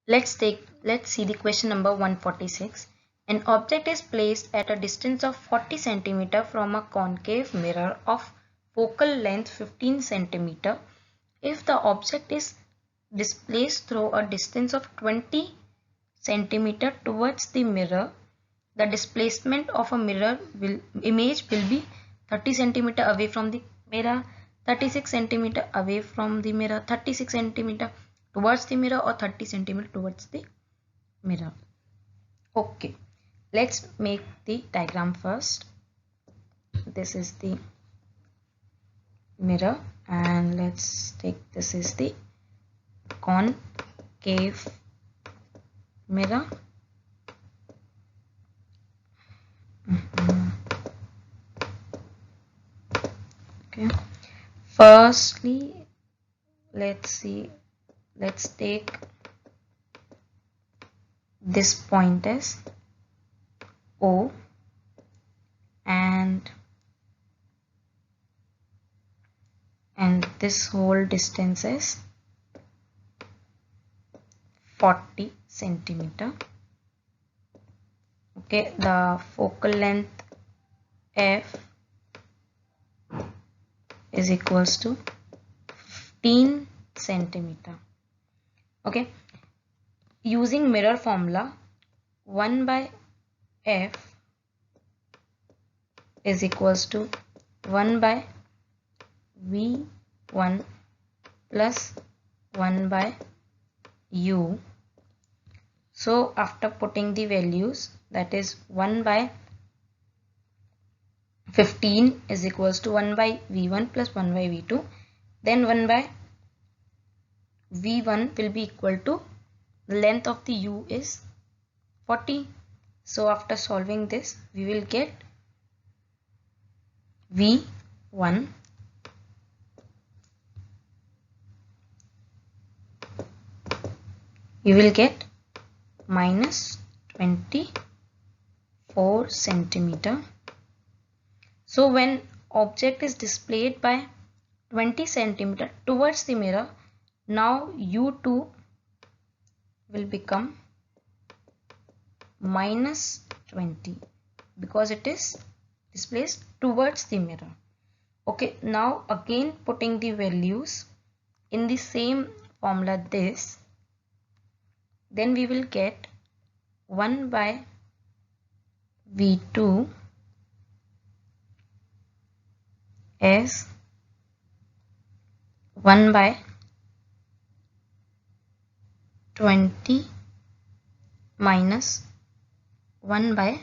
Let's see the question number 146. An object is placed at a distance of 40 cm from a concave mirror of focal length 15 cm. If the object is displaced through a distance of 20 cm towards the mirror, the displacement of a image will be 30 cm away from the mirror, 36 cm away from the mirror, 36 cm towards the mirror, or 30 cm towards the mirror. Okay, let's make the diagram first. This is the mirror, and let's take this is the concave mirror. Okay, firstly let's take this point as O, and this whole distance is 40 centimeter. Okay, the focal length F is equals to 15 centimeter. Okay, using mirror formula, 1 by F is equals to 1 by V1 plus 1 by U. So after putting the values, that is 1 by 15 is equals to 1 by V1 plus 1 by V2. Then 1 by V1 will be equal to the length of the U is 40. So after solving this, we will get V1 you will get minus 24 centimeter. So when object is displayed by 20 centimeter towards the mirror, now U2 will become minus 20 because it is displaced towards the mirror. Okay, now again putting the values in the same formula this, then we will get 1 by V2 as 1 by 20 minus 1 by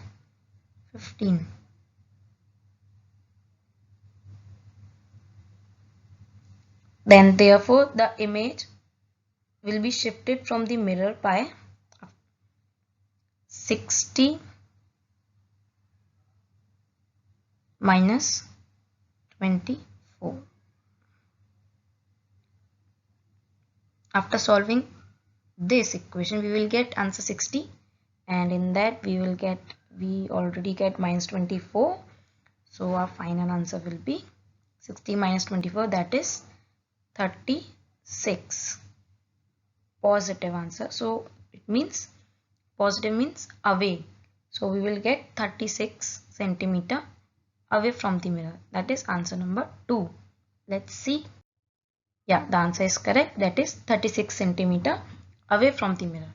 15. Then therefore the image will be shifted from the mirror by 60 minus 24. After solving this equation, we will get answer 60, and in that we already get minus 24. So our final answer will be 60 minus 24, that is 36. Positive answer. So it means positive means away. So we will get 36 centimeter away from the mirror. That is answer number 2. Let's see. Yeah, the answer is correct. That is 36 centimeter away from the mirror.